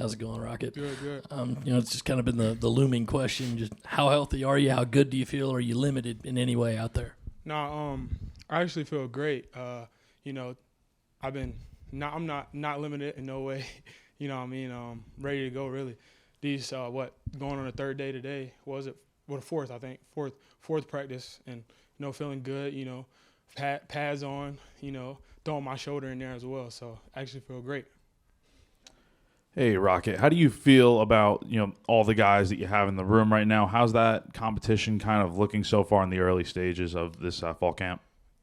How's it going, Rocket? Good. It's just kind of been the looming question. Just how healthy are you? How good do you feel? Are you limited in any way out there? No, I actually feel great. I'm not limited in no way. Ready to go really. These going on the third day today? What was it? Well, the fourth, I think. Fourth practice, and feeling good. Pads on. Throwing my shoulder in there as well. So I actually feel great. Hey, Rocket, how do you feel about, all the guys that you have in the room right now? How's that competition kind of looking so far in the early stages of this fall camp?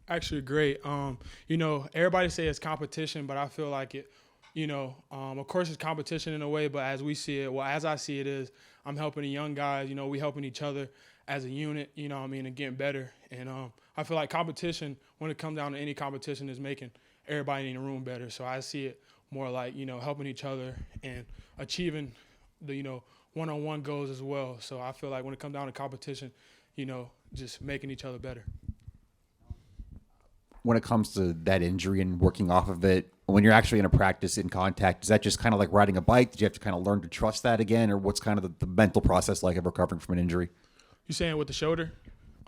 Actually great. Everybody say it's competition, but I feel like it, of course it's competition in a way, but as I see it is, I'm helping the young guys, we helping each other as a unit, and getting better. And I feel like competition, when it comes down to any competition, is making everybody in the room better. So I see it more like, helping each other and achieving the, one-on-one goals as well. So I feel like when it comes down to competition, just making each other better. When it comes to that injury and working off of it, when you're actually in a practice in contact, is that just kind of like riding a bike? Did you have to kind of learn to trust that again? Or what's kind of the mental process like of recovering from an injury? You saying with the shoulder?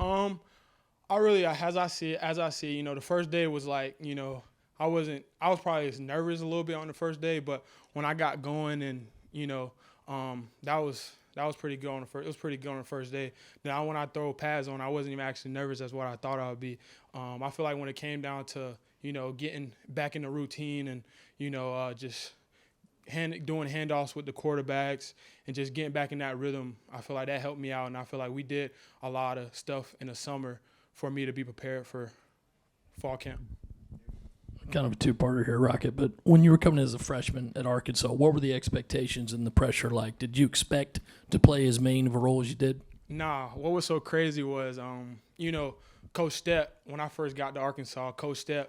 As I see, the first day was like, I was probably nervous a little bit on the first day, but when I got going and, that was pretty good on the first. It was pretty good on the first day. Now when I throw pads on, I wasn't even actually nervous as what I thought I would be. I feel like when it came down to, getting back in the routine and, just doing handoffs with the quarterbacks and just getting back in that rhythm, I feel like that helped me out. And I feel like we did a lot of stuff in the summer for me to be prepared for fall camp. Kind of a two-parter here, Rocket, but when you were coming as a freshman at Arkansas, what were the expectations and the pressure like? Did you expect to play as main of a role as you did? Nah, what was so crazy was, Coach Stepp, when I first got to Arkansas, Coach Stepp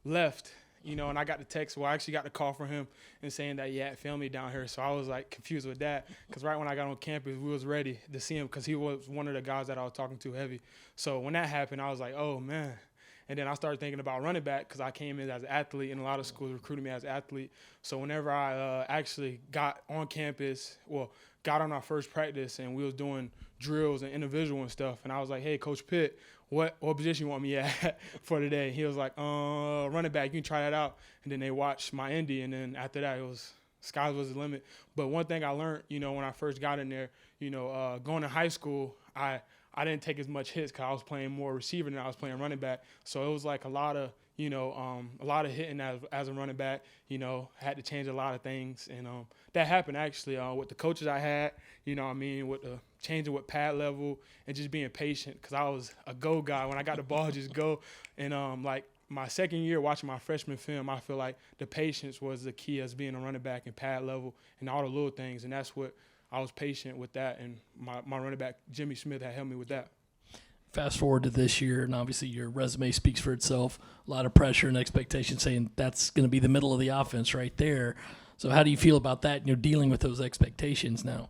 left, and I got the text. Well, I actually got the call from him and saying that he had family down here. So I was like confused with that because right when I got on campus, we was ready to see him because he was one of the guys that I was talking to heavy. So when that happened, I was like, oh, man. And then I started thinking about running back because I came in as an athlete, and a lot of schools recruited me as an athlete. So whenever I actually got on campus, got on our first practice, and we was doing drills and individual and stuff, and I was like, hey, Coach Pitt, what position you want me at for today? He was like, running back, you can try that out. And then they watched my Indy, and then after that, it was sky was the limit. But one thing I learned, when I first got in there, going to high school, I didn't take as much hits because I was playing more receiver than I was playing running back. So it was like a lot of hitting as a running back. Had to change a lot of things, and that happened actually with the coaches I had. With the changing with pad level and just being patient because I was a go guy. When I got the ball, just go. And my second year watching my freshman film, I feel like the patience was the key as being a running back and pad level and all the little things, and that's what. I was patient with that, and my running back, Jimmy Smith, had helped me with that. Fast forward to this year, and obviously your resume speaks for itself. A lot of pressure and expectation saying that's going to be the middle of the offense right there. So how do you feel about that, dealing with those expectations now?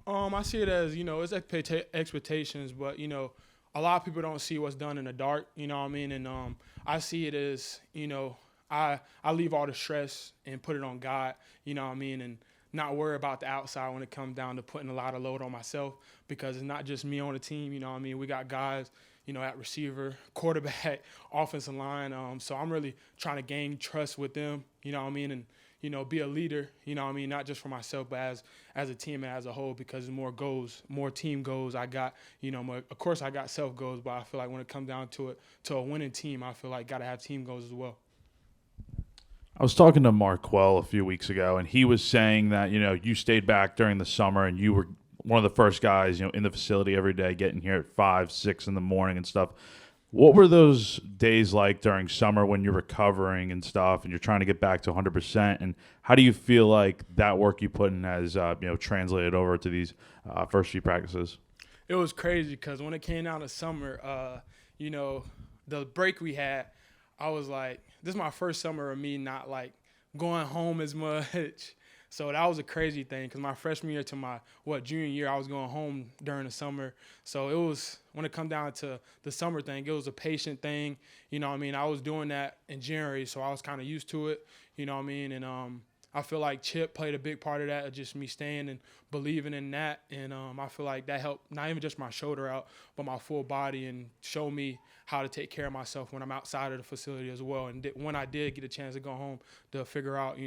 I see it as, it's expectations, but, a lot of people don't see what's done in the dark, And I see it as, I leave all the stress and put it on God, and not worry about the outside when it comes down to putting a lot of load on myself because it's not just me on the team, We got guys, at receiver, quarterback, offensive line. So I'm really trying to gain trust with them, and, be a leader, not just for myself, but as a team and as a whole because there's more goals, more team goals. I got, of course I got self goals, but I feel like when it comes down to it, to a winning team, I feel like got to have team goals as well. I was talking to Marquell a few weeks ago, and he was saying that, you stayed back during the summer and you were one of the first guys, in the facility every day, getting here at 5, 6 in the morning and stuff. What were those days like during summer when you're recovering and stuff and you're trying to get back to 100%? And how do you feel like that work you put in has, translated over to these first few practices? It was crazy because when it came down to summer, the break we had, I was like, this is my first summer of me not like going home as much. So that was a crazy thing because my freshman year to my junior year, I was going home during the summer. So it was when it come down to the summer thing, it was a patient thing. I was doing that in January, so I was kind of used to it. And I I feel like Chip played a big part of that, of just me staying and believing in that. And I feel like that helped not even just my shoulder out, but my full body, and show me how to take care of myself when I'm outside of the facility as well. And when I did get a chance to go home, to figure out,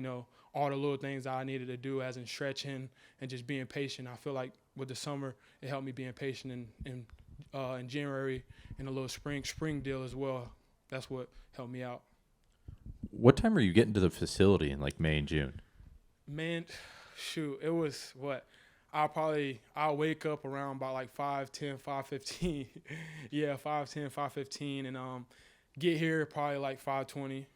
all the little things that I needed to do, as in stretching and just being patient. I feel like with the summer, it helped me being patient, in January, and a little spring deal as well. That's what helped me out. What time are you getting to the facility in like May and June? Man, shoot, it was what? I'll wake up around about like 5:10, 5:15. Yeah, 5:10, 5:15, and get here probably like 5:20,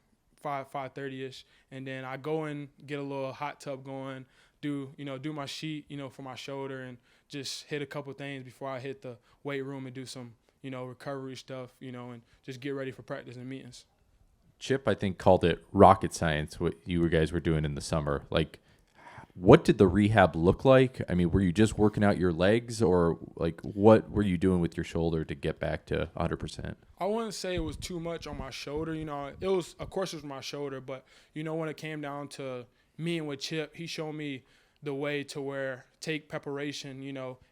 5:30ish, and then I go and get a little hot tub going, do my sheet, for my shoulder, and just hit a couple things before I hit the weight room and do some, recovery stuff, and just get ready for practice and meetings. Chip, I think, called it rocket science, what you guys were doing in the summer. Like, what did the rehab look like? I mean, were you just working out your legs, or like what were you doing with your shoulder to get back to 100%? I wouldn't say it was too much on my shoulder. It was, of course, it was my shoulder, but when it came down to meeting with Chip, he showed me the way to where take preparation,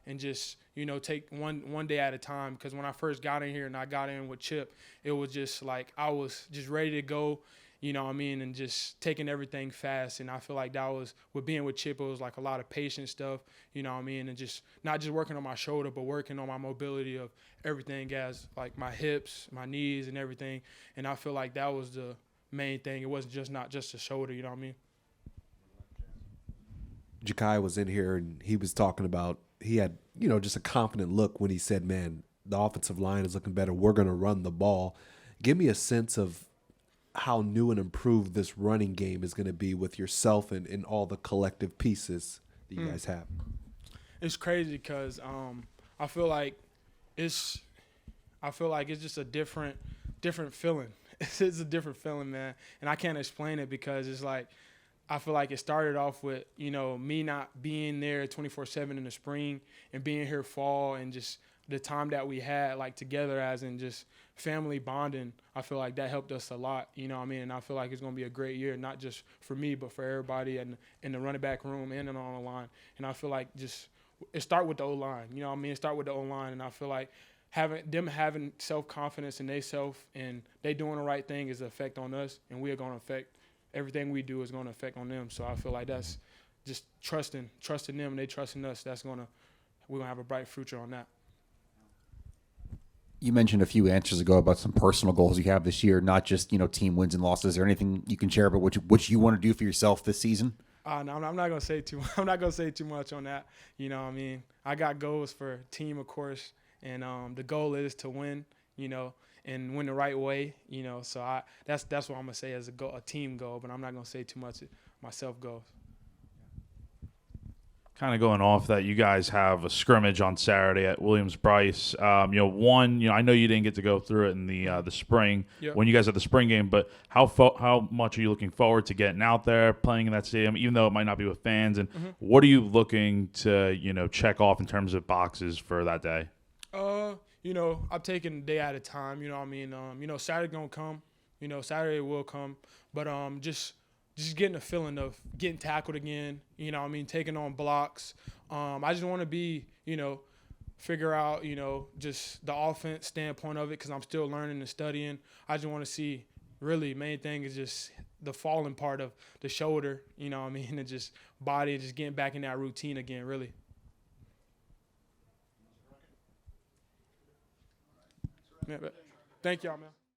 and just, take one day at a time. Because when I first got in here and I got in with Chip, it was just like I was just ready to go, and just taking everything fast. And I feel like that was, with being with Chip, it was like a lot of patient stuff, and just not just working on my shoulder, but working on my mobility of everything, as like my hips, my knees, and everything. And I feel like that was the main thing. It wasn't not just the shoulder, you know what I mean? Jakai was in here and he was talking about, he had, just a confident look when he said, man, the offensive line is looking better. We're going to run the ball. Give me a sense of how new and improved this running game is going to be with yourself and all the collective pieces that you guys have. It's crazy because I feel like it's just a different feeling. It's a different feeling, man. And I can't explain it, because it's like, I feel like it started off with, me not being there 24/7 in the spring, and being here fall, and just the time that we had like together, as in just family bonding. I feel like that helped us a lot, and I feel like it's going to be a great year, not just for me, but for everybody in the running back room and on the line. And I feel like just it start with the O-line, It start with the O-line, and I feel like having self-confidence in themselves and they doing the right thing is an effect on us, and we're going to affect everything we do is going to affect on them. So I feel like that's just trusting them, and they trusting us. We're going to have a bright future on that. You mentioned a few answers ago about some personal goals you have this year, not just, team wins and losses. Is there anything you can share about what you want to do for yourself this season? No, I'm not going to say too. I'm not going to say too much on that. I got goals for team, of course, and the goal is to win. And win the right way. So that's what I'm gonna say as a team goal. But I'm not gonna say too much myself goals. Kind of going off that, you guys have a scrimmage on Saturday at Williams-Brice. I know you didn't get to go through it in the spring when you guys had the spring game, but how much are you looking forward to getting out there, playing in that stadium, even though it might not be with fans? And what are you looking to check off in terms of boxes for that day? I'm taking a day at a time. Saturday gonna come. Saturday will come. But just getting a feeling of getting tackled again. Taking on blocks. I just want to be, figure out, just the offense standpoint of it, because I'm still learning and studying. I just want to see. Really, main thing is just the falling part of the shoulder. And just body, just getting back in that routine again. Really. Yeah, thank y'all, man.